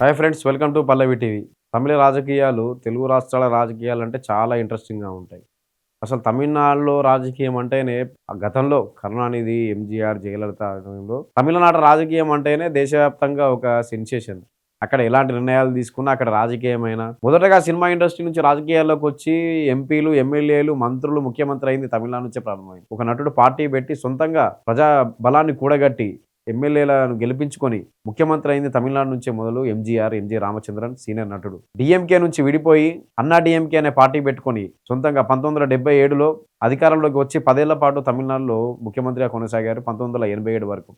Hi friends, welcome to Pallavi TV. తమిళ రాజకీయాలు తెలుగు రాష్ట్రాల రాజకీయాలు అంటే చాలా ఇంట్రెస్టింగ్‌గా ఉంటాయి. అసలు తమిళనాడులో రాజకీయం అంటేనే గతంలో కరుణానిధి, ఎంజీఆర్, జయలలిత టైంలో తమిళనాడు రాజకీయం అంటేనే దేశవ్యాప్తంగా ఒక సెన్సేషన్. అక్కడ ఎలాంటి నిర్ణయాలు తీసుకున్నా అక్కడ రాజకీయమైనా మొదటగా సినిమా ఇండస్ట్రీ నుంచి రాజకీయాల్లోకొచ్చి ఎంపీలు, ఎమ్మెల్యేలు, మంత్రులు, ముఖ్యమంత్రి అయింది తమిళనాడు నుంచే ప్రారంభమైంది. ఒక నటుడు పార్టీ పెట్టి సొంతంగా ప్రజా బలాన్ని కూడగట్టి ఎమ్మెల్యేలను గెలిపించుకొని ముఖ్యమంత్రి అయింది తమిళనాడు నుంచే మొదలు ఎంజీఆర్, ఎంజీ రామచంద్రన్ సీనియర్ నటుడు. డీఎంకే నుంచి విడిపోయి అన్నా డీఎంకే అనే పార్టీ పెట్టుకొని సొంతంగా 1977లో అధికారంలోకి వచ్చి 10 ఏళ్ల పాటు తమిళనాడులో ముఖ్యమంత్రిగా కొనసాగారు 1987 వరకు.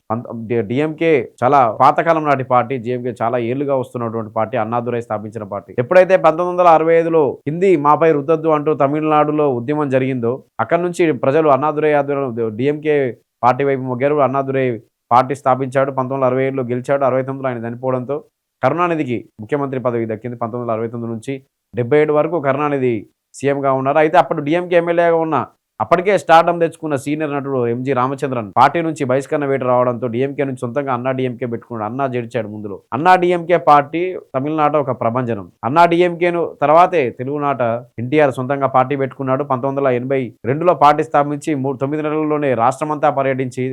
డీఎంకే చాలా పాతకాలం నాటి పార్టీ. డీఎంకే చాలా ఏళ్లుగా వస్తున్నటువంటి పార్టీ. అన్నాదురై స్థాపించిన పార్టీ. ఎప్పుడైతే 1965లో హిందీ మాపై రుద్దొద్దు అంటూ తమిళనాడులో ఉద్యమం జరిగిందో అక్కడి నుంచి ప్రజలు అన్నాదురై ఆధ్వర్యంలో డీఎంకే పార్టీ వైపు మొగ్గారు. అన్నాదురై పార్టీ స్థాపించాడు. 1967లో గెలిచాడు. 69లో ఆయన చనిపోవడంతో కరుణానిధికి ముఖ్యమంత్రి పదవి దక్కింది. 1969 నుంచి 77 వరకు కరుణానిధి సీఎంగా ఉన్నారు. అయితే అప్పుడు డీఎంకే ఎమ్మెల్యేగా ఉన్న అప్పటికే స్టార్డమ్ తెచ్చుకున్న సీనియర్ నటుడు ఎంజీ రామచంద్రన్ పార్టీ నుంచి బహిష్కరణ వేటు రావడంతో డీఎంకే నుంచి సొంతంగా అన్నా డీఎంకే పెట్టుకున్నాడు. అన్నా జడిచాడు ముందులో. అన్నా డీఎంకే పార్టీ తమిళనాట ఒక ప్రభంజనం. అన్నా డీఎంకేను తర్వాతే తెలుగునాట ఎన్టీఆర్ సొంతంగా పార్టీ పెట్టుకున్నాడు. 1982లో పార్టీ స్థాపించి 9 నెలల్లోనే రాష్ట్రమంతా పర్యటించి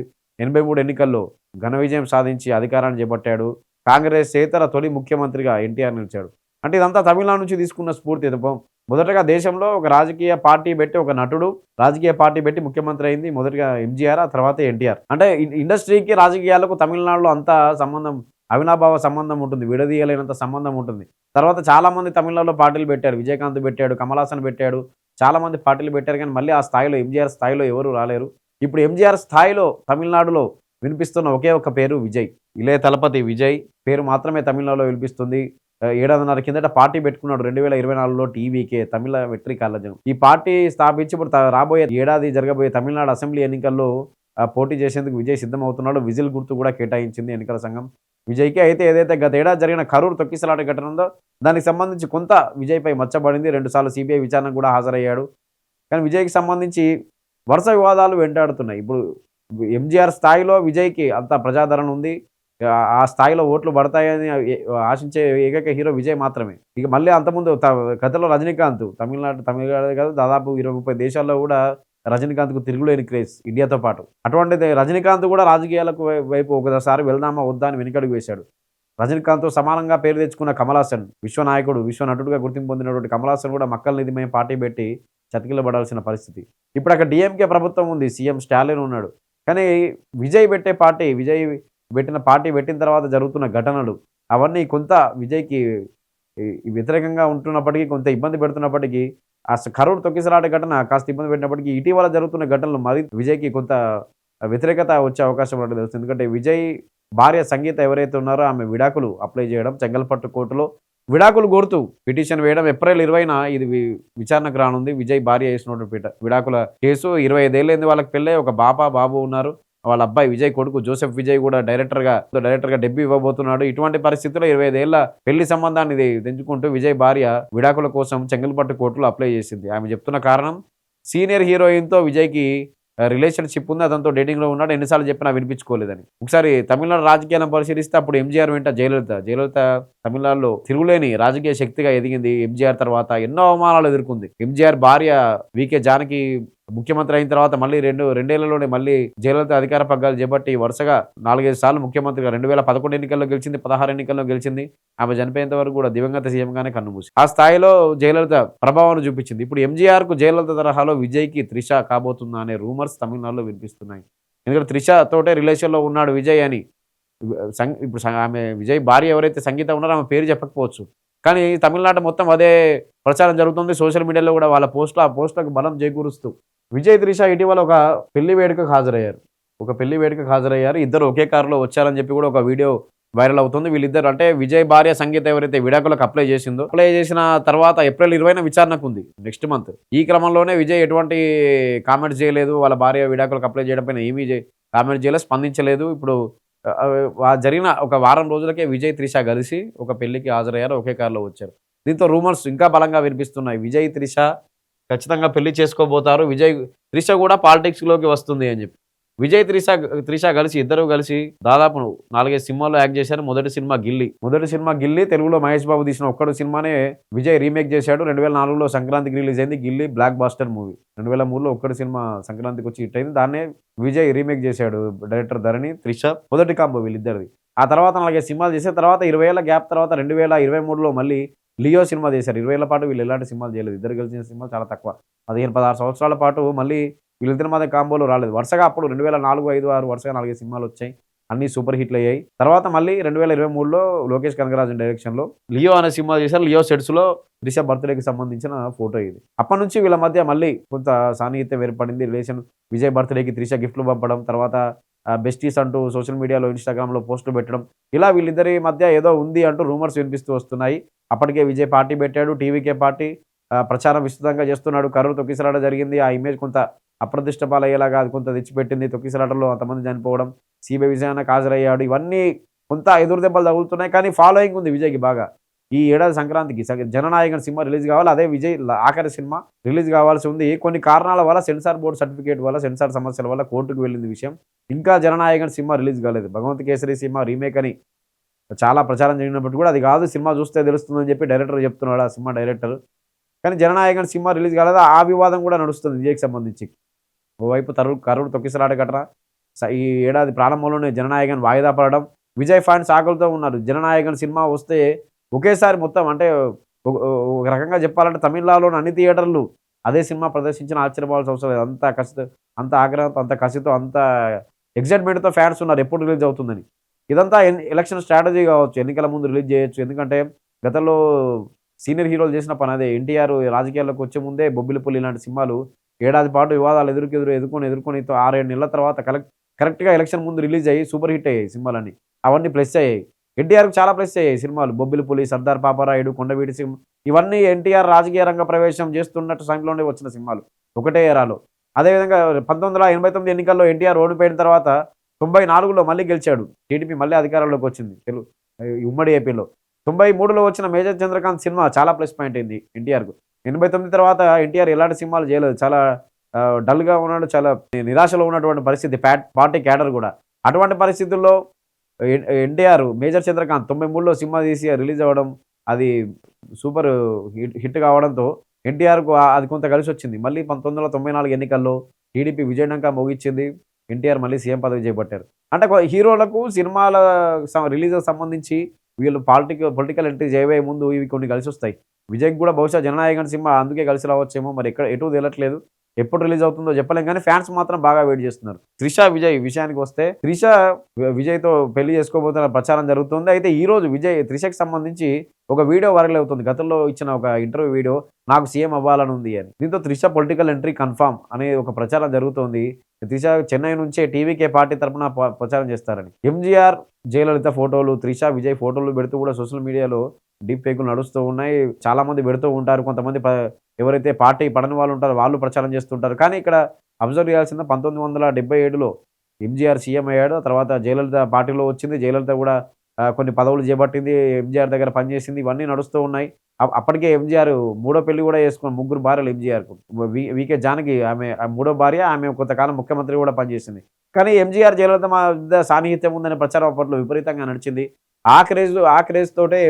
83 ఎన్నికల్లో ఘన విజయం సాధించి అధికారాన్ని చేపట్టాడు. కాంగ్రెసేతర తొలి ముఖ్యమంత్రిగా ఎన్టీఆర్ నిలిచాడు. అంటే ఇదంతా తమిళనాడు నుంచి తీసుకున్న స్ఫూర్తి. మొదటగా దేశంలో ఒక రాజకీయ పార్టీ పెట్టి ఒక నటుడు రాజకీయ పార్టీ పెట్టి ముఖ్యమంత్రి అయింది మొదటగా ఎంజీఆర్, ఆ తర్వాత ఎన్టీఆర్. అంటే ఇండస్ట్రీకి రాజకీయాలకు తమిళనాడులో అంత సంబంధం, అవినాభావ సంబంధం ఉంటుంది. విడదీయలేనంత సంబంధం ఉంటుంది. తర్వాత చాలామంది తమిళనాడులో పార్టీలు పెట్టారు. విజయకాంత్ పెట్టాడు, కమల్ హాసన్ పెట్టాడు, చాలామంది పార్టీలు పెట్టారు. కానీ మళ్ళీ ఆ స్థాయిలో ఎంజీఆర్ స్థాయిలో ఎవరు రాలేరు. ఇప్పుడు ఎంజీఆర్ స్థాయిలో తమిళనాడులో వినిపిస్తున్న ఒకే ఒక పేరు విజయ్. ఇళయ తలపతి విజయ్ పేరు మాత్రమే తమిళనాడులో వినిపిస్తుంది. 7.5 కిందట పార్టీ పెట్టుకున్నాడు 2024లో టీవీకే తమిళ వెట్రి కళజం. ఈ పార్టీ స్థాపించి ఇప్పుడు రాబోయే ఏడాది జరగబోయే తమిళనాడు అసెంబ్లీ ఎన్నికల్లో పోటీ చేసేందుకు విజయ్ సిద్ధమవుతున్నాడు. విజిల్ గుర్తు కూడా కేటాయించింది ఎన్నికల సంఘం విజయ్కి. అయితే ఏదైతే గత ఏడాది జరిగిన కరూర్ తొక్కిసలాట ఘటన ఉందో దానికి సంబంధించి కొంత విజయ్పై మచ్చబడింది. 2 సార్లు సిబిఐ విచారణకు కూడా హాజరయ్యాడు. కానీ విజయ్కి సంబంధించి వరుస వివాదాలు వెంటాడుతున్నాయి. ఇప్పుడు ఎంజీఆర్ స్థాయిలో విజయ్కి అంత ప్రజాదరణ ఉంది. ఆ స్థాయిలో ఓట్లు పడతాయని ఆశించే ఏకైక హీరో విజయ్ మాత్రమే. ఇక మళ్ళీ అంతకుముందు గతంలో రజనీకాంత్ తమిళనాడు కాదు దాదాపు 20-30 దేశాల్లో కూడా రజనీకాంత్కు తిరుగులేని క్రేజ్ ఇండియాతో పాటు. అటువంటిది రజనీకాంత్ కూడా రాజకీయాలకు వైపు ఒకసారి వెళ్దామా వద్దా అని వెనుకడుగు వేశాడు. రజనీకాంత్తో సమానంగా పేరు తెచ్చుకున్న కమల్ హాసన్, విశ్వనాయకుడు, విశ్వనటుడుగా గుర్తింపు పొందినటువంటి కమల్ హాసన్ కూడా మక్కల నిధిమయం పార్టీ పెట్టి చతికిలబడాల్సిన పరిస్థితి. ఇప్పుడు అక్కడ డీఎంకే ప్రభుత్వం ఉంది. సీఎం స్టాలిన్ ఉన్నాడు. కానీ విజయ్ పెట్టిన పార్టీ పెట్టిన తర్వాత జరుగుతున్న ఘటనలు అవన్నీ కొంత విజయ్కి వ్యతిరేకంగా ఉంటున్నప్పటికీ, కొంత ఇబ్బంది పెడుతున్నప్పటికీ, కరూర్ తొక్కిసలాట ఘటన కాస్త ఇబ్బంది పెట్టినప్పటికీ ఇటీవల జరుగుతున్న ఘటనలు మరి విజయ్కి కొంత వ్యతిరేకత వచ్చే అవకాశం ఉన్నట్టు తెలుస్తుంది. ఎందుకంటే విజయ్ భార్య సంగీత ఎవరైతే ఉన్నారో ఆమె విడాకులు అప్లై చేయడం, చెంగల్పట్టు కోర్టులో విడాకులు కోరుతూ పిటిషన్ వేయడం. ఏప్రిల్ 20న ఇది విచారణకు రానుంది. విజయ్ భార్య చేసినటువంటి విడాకుల కేసు. 25 ఏళ్ళైంది వాళ్ళకి పెళ్ళై, ఒక బాబు ఉన్నారు. వాళ్ళ అబ్బాయి విజయ్ కొడుకు జోసెఫ్ విజయ్ కూడా డైరెక్టర్గా డెబ్యూ ఇవ్వబోతున్నాడు. ఇటువంటి పరిస్థితుల్లో 25 ఏళ్ల పెళ్లి సంబంధాన్ని తెంచుకుంటూ విజయ్ భార్య విడాకుల కోసం చెంగల్పట్టు కోర్టులో అప్లై చేసింది. ఆమె చెప్తున్న కారణం సీనియర్ హీరోయిన్తో విజయ్కి రిలేషన్షిప్ ఉంది, అతనితో డేటింగ్లో ఉన్నాడు, ఎన్నిసార్లు చెప్పినా వినిపించుకోలేదని. ఒకసారి తమిళనాడు రాజకీయాలను పరిశీలిస్తే అప్పుడు ఎంజీఆర్ వెంట జయలలిత తమిళనాడులో తిరుగులేని రాజకీయ శక్తిగా ఎదిగింది. ఎంజీఆర్ తర్వాత ఎన్నో అవమానాలు ఎదుర్కొంది. ఎంజీఆర్ భార్య వికే జానకి ముఖ్యమంత్రి అయిన తర్వాత మళ్ళీ రెండేళ్లలోనే మళ్ళీ జయలలిత అధికార పగ్గాలు చేపట్టి వరుసగా 4-5 సార్లు ముఖ్యమంత్రిగా 2011 ఎన్నికల్లో గెలిచింది, 16 ఎన్నికల్లో గెలిచింది. ఆమె చనిపోయేంత వరకు కూడా దివంగత సీఎంగానే కన్నుమూసి ఆ స్థాయిలో జయలలిత ప్రభావాన్ని చూపించింది. ఇప్పుడు ఎంజీఆర్కు జయలలిత తరహాలో విజయ్కి త్రిష కాబోతుందా అనే రూమర్స్ తమిళనాడులో వినిపిస్తున్నాయి. ఎందుకంటే త్రిష తోటే రిలేషన్లో ఉన్నాడు విజయ్ అని. ఇప్పుడు ఆమె విజయ్ భార్య ఎవరైతే సంగీత ఉన్నారో ఆమె పేరు చెప్పకపోవచ్చు, కానీ తమిళనాడు మొత్తం అదే ప్రచారం జరుగుతుంది. సోషల్ మీడియాలో కూడా వాళ్ళ ఆ పోస్టులకు బలం చేకూరుస్తూ విజయ్ త్రిష ఇటీవల ఒక పెళ్లి వేడుకకు హాజరయ్యారు. ఇద్దరు ఒకే కారులో వచ్చారని చెప్పి కూడా ఒక వీడియో వైరల్ అవుతుంది. వీళ్ళిద్దరు అంటే విజయ్ భార్య సంగీత ఎవరైతే విడాకులకు అప్లై చేసిన తర్వాత ఏప్రిల్ 20న విచారణకు ఉంది, నెక్స్ట్ మంత్. ఈ క్రమంలోనే విజయ్ ఎటువంటి కామెంట్స్ చేయలేదు. వాళ్ళ భార్య విడాకులకు అప్లై చేయడం పైన ఏమీ కామెంట్ చేయలేదు, స్పందించలేదు. ఇప్పుడు జరిగిన ఒక వారం రోజులకే విజయ్ త్రిష కలిసి ఒక పెళ్లికి హాజరయ్యారు, ఒకే కారులో వచ్చారు. దీంతో రూమర్స్ ఇంకా బలంగా వినిపిస్తున్నాయి. విజయ్ త్రిష ఖచ్చితంగా పెళ్లి చేసుకోబోతారు. త్రిష కూడా పాలిటిక్స్లోకి వస్తుంది అని చెప్పి. విజయ్ త్రిష కలిసి ఇద్దరు కలిసి దాదాపు 4, 5 సినిమాల్లో యాక్ట్ చేశారు. మొదటి సినిమా 'గిల్లీ' తెలుగులో మహేష్ బాబు తీసిన ఒక్కడు సినిమానే విజయ్ రీమేక్ చేశాడు. 2004లో సంక్రాంతికి రిలీజ్ అయింది 'గిల్లీ' బ్లాక్ బాస్టర్ మూవీ. 2003లో ఒక్కడు సినిమా సంక్రాంతికి వచ్చి హిట్ అయింది. దాన్నే విజయ్ రీమేక్ చేశాడు. డైరెక్టర్ ధరణి, త్రిష మొదటి కాంబో వీళ్ళిద్దరిది. ఆ తర్వాత 4, 5 సినిమాలు చేసిన తర్వాత 20 ఏళ్ల గ్యాప్ తర్వాత 2023లో మళ్ళీ 'లియో' సినిమా చేశారు. 20 ఏళ్ల పాటు వీళ్ళు ఎలాంటి సినిమాలు చేయలేదు. ఇద్దరు కలిసిన సినిమాలు చాలా తక్కువ. 15, 16 సంవత్సరాల పాటు మళ్ళీ వీళ్ళిద్దరి మధ్య కాంబోలో రాలేదు. వరుసగా అప్పుడు 2004, 5, 6 వరుసగా 4, 5 సినిమాలొచ్చాయి. అన్నీ సూపర్ హిట్‌లయ్యాయి. తర్వాత మళ్ళీ 2023లో లోకేష్ కనగరాజన్ డైరెక్షన్‌లో 'లియో' అనే సినిమా చేశారు. 'లియో' సెట్స్‌లో త్రిష బర్త్‌డేకి సంబంధించిన ఫోటో ఇది. అప్పటినుంచి వీళ్ళ మధ్య మళ్ళీ కొంత సాన్నిహిత్యం ఏర్పడింది. రిలేషన్ విజయ్ బర్త్‌డేకి త్రిష గిఫ్ట్‌లు పంపడం, తర్వాత బెస్టీస్ అంటూ సోషల్ మీడియాలో, ఇన్‌స్టాగ్రామ్‌లో పోస్టులు పెట్టడం. ఇలా వీళ్ళిద్దరి మధ్య ఏదో ఉంది అంటూ రూమర్స్ వినిపిస్తూ వస్తున్నాయి. అప్పటికే విజయ్ పార్టీ పెట్టాడు. టీవీకే పార్టీ ప్రచారం విస్తృతంగా చేస్తున్నాడు. కర్నూలు తొక్కిసలాట జరిగింది. ఆ ఇమేజ్ కొంత అప్రతిష్ట పాలయ్యేలాగా అది కొంత తెచ్చిపెట్టింది. తొక్కిసలాటలో అంతమంది చనిపోవడం, సీబీఐ విచారణకు హాజరయ్యాడు. ఇవన్నీ కొంత ఎదురు దెబ్బలు తగులుతున్నాయి. కానీ ఫాలోయింగ్ ఉంది విజయ్‌కి బాగా. ఈ ఏడాది సంక్రాంతికి 'జననాయకన్' సినిమా రిలీజ్ కావాలి. అదే విజయ్ ఆఖరి సినిమా రిలీజ్ కావాల్సి ఉంది. కొన్ని కారణాల వల్ల సెన్సార్ బోర్డ్ సర్టిఫికేట్ వల్ల, సెన్సార్ సమస్యల వల్ల కోర్టుకు వెళ్ళింది విషయం. ఇంకా 'జననాయకన్' సినిమా రిలీజ్ కాలేదు. 'భగవంత్ కేసరి' సినిమా రీమేక్ అని చాలా ప్రచారం జరిగినప్పటికి కూడా అది కాదు, సినిమా చూస్తే తెలుస్తుందని చెప్పి డైరెక్టర్ చెప్తున్నాడు. ఆ సినిమా డైరెక్టర్. కానీ 'జననాయకన్' సినిమా రిలీజ్ కాలేదు. ఆ వివాదం కూడా నడుస్తుంది విజయ్‌కి సంబంధించి. ఓవైపు కర్నూలు తొక్కిసలాట ఘటన, ఈ ఏడాది ప్రారంభంలోనే 'జననాయకన్' వాయిదా పడడం. విజయ్ ఫ్యాన్స్ ఆకలితో ఉన్నారు. 'జననాయకన్' సినిమా వస్తే ఒకేసారి మొత్తం అంటే ఒక రకంగా చెప్పాలంటే తమిళనాడులోని అన్ని థియేటర్లు అదే సినిమా ప్రదర్శించినా ఆశ్చర్యపోవాల్సిన అవసరం లేదు. అంత కసితో, అంత ఆగ్రహంతో, అంత కసితో, అంత ఎక్సైట్‌మెంట్‌తో ఫ్యాన్స్ ఉన్నారు ఎప్పుడు రిలీజ్ అవుతుందని. ఇదంతా ఎలక్షన్ స్ట్రాటజీ కావచ్చు. ఎన్నికల ముందు రిలీజ్ చేయొచ్చు. ఎందుకంటే గతంలో సీనియర్ హీరోలు చేసిన పని అదే. ఎన్టీఆర్ రాజకీయాల్లోకి వచ్చే ముందే 'బొబ్బిలిపులి' ఇలాంటి సినిమాలు ఏడాది పాటు వివాదాలు ఎదుర్కొని 6, 7 నెలల తర్వాత కరెక్ట్‌గా ఎలక్షన్ ముందు రిలీజ్ అయ్యి సూపర్ హిట్ అయ్యాయి సినిమాలన్నీ. అవన్నీ ప్లస్ అయ్యాయి. ఎన్టీఆర్‌కి చాలా ప్లస్ అయ్యాయి సినిమాలు. 'బొబ్బిలిపులి', 'సర్దార్ పాపారాయుడు', 'కొండవీటి ఇవన్నీ ఎన్టీఆర్ రాజకీయ రంగ ప్రవేశం చేస్తున్నట్టు సమయంలోనే వచ్చిన సినిమాలు. ఒకటే ఎరాలో. అదేవిధంగా 1989 ఎన్నికల్లో ఎన్టీఆర్ ఓడిపోయిన తర్వాత 94లో మళ్ళీ గెలిచాడు. టీడీపీ మళ్ళీ అధికారంలోకి వచ్చింది. ఉమ్మడి ఏపీలో. 93లో వచ్చిన 'మేజర్ చంద్రకాంత్' సినిమా చాలా ప్లస్ పాయింట్ అయింది ఎన్టీఆర్‌కు. 89 తర్వాత ఎన్టీఆర్ ఎలాంటి సినిమాలు చేయలేదు. చాలా డల్‌గా ఉన్నాడు. చాలా నిరాశలో ఉన్నటువంటి పరిస్థితి పార్టీ క్యాడర్ కూడా. అటువంటి పరిస్థితుల్లో ఎన్టీఆర్ 'మేజర్ చంద్రకాంత్' 93లో సినిమా తీసి రిలీజ్ అవ్వడం, అది సూపర్ హిట్ కావడంతో ఎన్టీఆర్‌కు అది కొంత కలిసొచ్చింది. మళ్ళీ 1994 ఎన్నికల్లో టీడీపీ విజయడంకా మోగించింది. ఎన్టీఆర్ మళ్ళీ సీఎం పదవి చేపట్టారు. అంటే హీరోలకు సినిమాల రిలీజ్‌కి సంబంధించి వీళ్ళు పొలిటికల్ ఎంట్రీ చేయబోయే ముందు ఇవి కొన్ని కలిసొస్తాయి. విజయ్‌కి కూడా బహుశా 'జననాయకన్' సినిమా అందుకే కలిసి రావచ్చేమో. మరి ఎటు తేలట్లేదు. ఎప్పుడు రిలీజ్ అవుతుందో చెప్పలేం గానీ ఫ్యాన్స్ మాత్రం బాగా వెయిట్ చేస్తున్నారు. విజయ్ విషయానికి వస్తే విజయ్‌తో పెళ్లి చేసుకోబోతున్న ప్రచారం జరుగుతుంది. అయితే ఈరోజు త్రిషకి సంబంధించి ఒక వీడియో వైరల్ అవుతుంది. గతంలో ఇచ్చిన ఒక ఇంటర్వ్యూ వీడియో, నాకు సీఎం అవ్వాలని ఉంది అని. దీంతో త్రిష పొలిటికల్ ఎంట్రీ కన్ఫర్మ్ అనే ఒక ప్రచారం జరుగుతోంది. త్రిష చెన్నై నుంచే టీవీకే పార్టీ తరపున ప్రచారం చేస్తారని. ఎంజీఆర్, జయలలిత ఫోటోలు, త్రిష, విజయ్ ఫోటోలు పెడుతూ కూడా సోషల్ మీడియాలో డీప్ ఫేకులు నడుస్తూ ఉన్నాయి. చాలా మంది పెడుతూ ఉంటారు. కొంతమంది ఎవరైతే పార్టీ పడని వాళ్ళు ఉంటారో వాళ్ళు ప్రచారం చేస్తుంటారు. కానీ ఇక్కడ అబ్జర్వ్ చేయాల్సింది 1977లో ఎంజీఆర్ సీఎం అయ్యాడు. ఆ తర్వాత జయలలిత పార్టీలో వచ్చింది. జయలలిత కూడా కొన్ని పదవులు చేపట్టింది. ఎంజీఆర్ దగ్గర పనిచేసింది. ఇవన్నీ నడుస్తూ ఉన్నాయి. అప్పటికే ఎంజీఆర్ మూడో పెళ్లి కూడా చేసుకుని 3 భార్యలు ఎంజీఆర్‌కు. వీకే జానకి ఆమె మూడో భార్య. ఆమె కొంతకాలం ముఖ్యమంత్రి కూడా పనిచేసింది. కానీ ఎంజీఆర్, జయలలిత మధ్య సాన్నిహిత్యం ఉందనే ప్రచారం అప్పట్లో విపరీతంగా నడిచింది. ఆ క్రేజ్ తోటే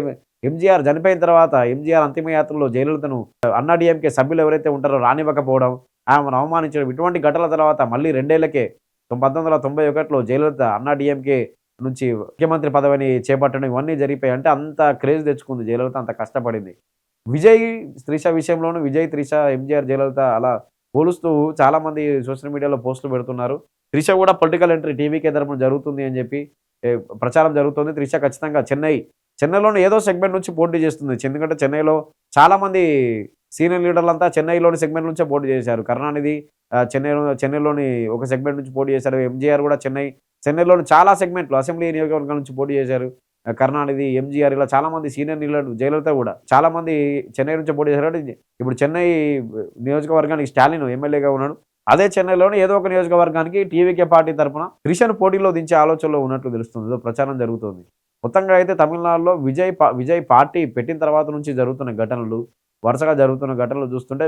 ఎంజీఆర్ చనిపోయిన తర్వాత ఎంజీఆర్ అంతిమయాత్రలో జయలలితను అన్నాడీఎంకే సభ్యులు ఎవరైతే ఉంటారో రానివ్వకపోవడం, ఆమెను అవమానించడం, ఇటువంటి ఘటనల తర్వాత మళ్ళీ 2 ఏళ్లకే 1991లో జయలలిత అన్నాడీఎంకే నుంచి ముఖ్యమంత్రి పదవిని చేపట్టడం ఇవన్నీ జరిగిపోయాయి. అంటే అంత క్రేజ్ తెచ్చుకుంది జయలలిత, అంత కష్టపడింది. త్రిష విషయంలోనూ త్రిష, ఎంజీఆర్, జయలలిత అలా పోలుస్తూ చాలామంది సోషల్ మీడియాలో పోస్టులు పెడుతున్నారు. త్రిష కూడా పొలిటికల్ ఎంట్రీ టీవీకే తరపున జరుగుతుంది అని చెప్పి ప్రచారం జరుగుతుంది. త్రిష ఖచ్చితంగా చెన్నైలోని ఏదో సెగ్మెంట్ నుంచి పోటీ చేస్తుంది. ఎందుకంటే చెన్నైలో చాలామంది సీనియర్ లీడర్లంతా చెన్నైలోని సెగ్మెంట్ నుంచే పోటీ చేశారు. కరుణానిధి చెన్నైలోని ఒక సెగ్మెంట్ నుంచి పోటీ చేశారు. ఎంజీఆర్ కూడా చెన్నైలోని చాలా సెగ్మెంట్లు అసెంబ్లీ నియోజకవర్గాల నుంచి పోటీ చేశారు. కరుణానిధి, ఎంజీఆర్ ఇలా చాలామంది సీనియర్ లీడర్లు, జయలలిత కూడా చాలామంది చెన్నై నుంచే పోటీ చేశారు. ఇప్పుడు చెన్నై నియోజకవర్గానికి స్టాలిన్ ఎమ్మెల్యేగా ఉన్నాడు. అదే చెన్నైలోని ఏదో ఒక నియోజకవర్గానికి టీవీకే పార్టీ తరపున త్రిషను పోటీలో దించే ఆలోచనలో ఉన్నట్లు తెలుస్తుంది. ఏదో ప్రచారం జరుగుతోంది. మొత్తంగా అయితే తమిళనాడులో విజయ్ పార్టీ పెట్టిన తర్వాత నుంచి వరుసగా జరుగుతున్న ఘటనలు చూస్తుంటే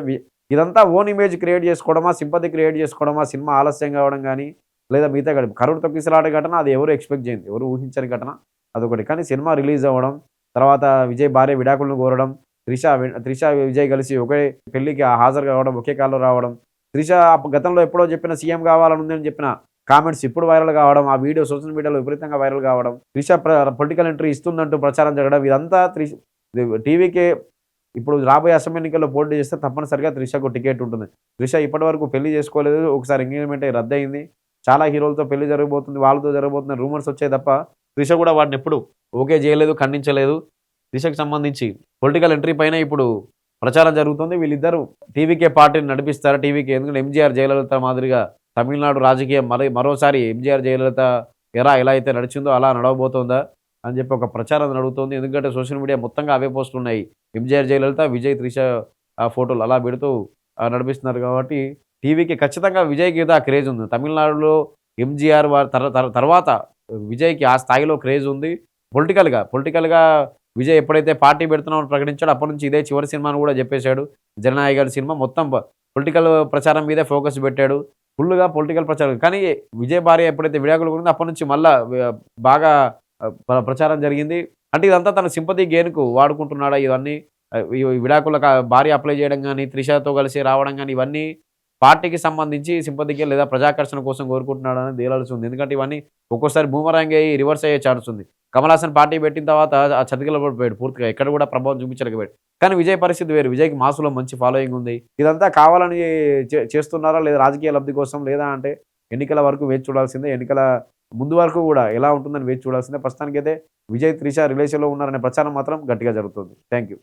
ఇదంతా ఓన్ ఇమేజ్ క్రియేట్ చేసుకోవడమా, సింపతి క్రియేట్ చేసుకోవడమా, సినిమా ఆలస్యం కావడం గానీ, లేదా మిగతా కరోడ్ తొక్కిసలాట ఘటన అది ఎవరు ఎక్స్‌పెక్ట్ చేయంది. ఎవరు ఊహించని ఘటన అదొకటి. కానీ సినిమా రిలీజ్ అవ్వడం, తర్వాత విజయ్ భార్య విడాకులను కోరడం, త్రిష, విజయ్ కలిసి ఒకే పెళ్ళికి హాజరు కావడం, ఒకే కార్‌లో రావడం. త్రిష గతంలో ఎప్పుడో చెప్పిన సీఎం కావాలని ఉందని చెప్పిన కామెంట్స్ ఇప్పుడు వైరల్ కావడం, ఆ వీడియో సోషల్ మీడియాలో విపరీతంగా వైరల్ కావడం. త్రిష పొలిటికల్ ఎంట్రీ ఇస్తుందంటూ ప్రచారం జరగడం. ఇదంతా టీవీకే ఇప్పుడు రాబోయే అసెంబ్లీ ఎన్నికల్లో పోటీ చేస్తే తప్పనిసరిగా త్రిషకు టికెట్ ఉంటుంది. త్రిష ఇప్పటివరకు పెళ్లి చేసుకోలేదు. ఒకసారి ఎంగేజ్‌మెంట్ అయ్యి రద్దయింది. చాలా హీరోలతో పెళ్లి జరగబోతుంది. వాళ్ళతో జరగబోతున్న రూమర్స్ వచ్చాయి తప్ప త్రిష కూడా వాటిని ఎప్పుడు ఓకే చేయలేదు, ఖండించలేదు. త్రిషకు సంబంధించి పొలిటికల్ ఎంట్రీ పైన ఇప్పుడు ప్రచారం జరుగుతుంది. వీళ్ళిద్దరూ టీవీకే పార్టీని నడిపిస్తారు. టీవీకే ఎందుకంటే ఎంజీఆర్, జయలలిత మాదిరిగా తమిళనాడు రాజకీయం మరోసారి ఎంజీఆర్, జయలలిత ఎలా అయితే నడిచిందో అలా నడవబోతోందా అని చెప్పి ఒక ప్రచారం నడుగుతోంది. ఎందుకంటే సోషల్ మీడియా మొత్తంగా అవే పోస్టులున్నాయి. ఎంజీఆర్, జయలలిత, విజయ్, త్రిష ఫోటోలు అలా పెడుతూ నడిపిస్తున్నారు కాబట్టి టీవీకి ఖచ్చితంగా విజయ్‌కి ఏదో ఆ క్రేజ్ ఉంది. తమిళనాడులో ఎంజీఆర్ తర్వాత విజయ్‌కి ఆ స్థాయిలో క్రేజ్ ఉంది. పొలిటికల్‌గా విజయ్ ఎప్పుడైతే పార్టీ పెడుతున్నామని ప్రకటించాడో అప్పటి నుంచి ఇదే చివరి సినిమా అని కూడా చెప్పేసాడు. 'జననాయక్' సినిమా మొత్తం పొలిటికల్ ప్రచారం మీదే ఫోకస్ పెట్టాడు. ఫుల్‌గా పొలిటికల్ ప్రచారం. కానీ విజయ్ భార్య ఎప్పుడైతే విడాకులు కోరిందో అప్పటి నుంచి మళ్ళా బాగా ప్రచారం జరిగింది. అంటే ఇదంతా తన సింపతి గెయిన్‌కు వాడుకుంటున్నాడా ఇవన్నీ? ఈ విడాకులకు భార్య అప్లై చేయడం గాని, త్రిషతో కలిసి రావడం గాని ఇవన్నీ పార్టీకి సంబంధించి సింపతికి లేదా ప్రజాకర్షణ కోసం కోరుకుంటున్నాడని తేలాల్సి ఉంది. ఎందుకంటే ఇవన్నీ ఒక్కోసారి బూమరాంగ్ అయ్యి రివర్స్ అయ్యే ఛాన్స్ ఉంది. కమల్ హాసన్ పార్టీ పెట్టిన తర్వాత ఆ చతికిల పడిపోయాడు పూర్తిగా. ఎక్కడ కూడా ప్రభావం చూపించలేకపోయాడు. కానీ విజయ్ పరిస్థితి వేరు. విజయ్‌కి మాస్‌లో మంచి ఫాలోయింగ్ ఉంది. ఇదంతా కావాలని చేస్తున్నారా? లేదా రాజకీయ లబ్ధి కోసం లేదా అంటే ఎన్నికల వరకు వేచి చూడాల్సిందే. ఎన్నికల ముందు వరకు కూడా ఎలా ఉంటుందని వేచి చూడాల్సిందే. ప్రస్తుతానికైతే విజయ్, త్రిష రిలేషన్‌లో ఉన్నారనే ప్రచారం మాత్రం గట్టిగా జరుగుతుంది. Thank you.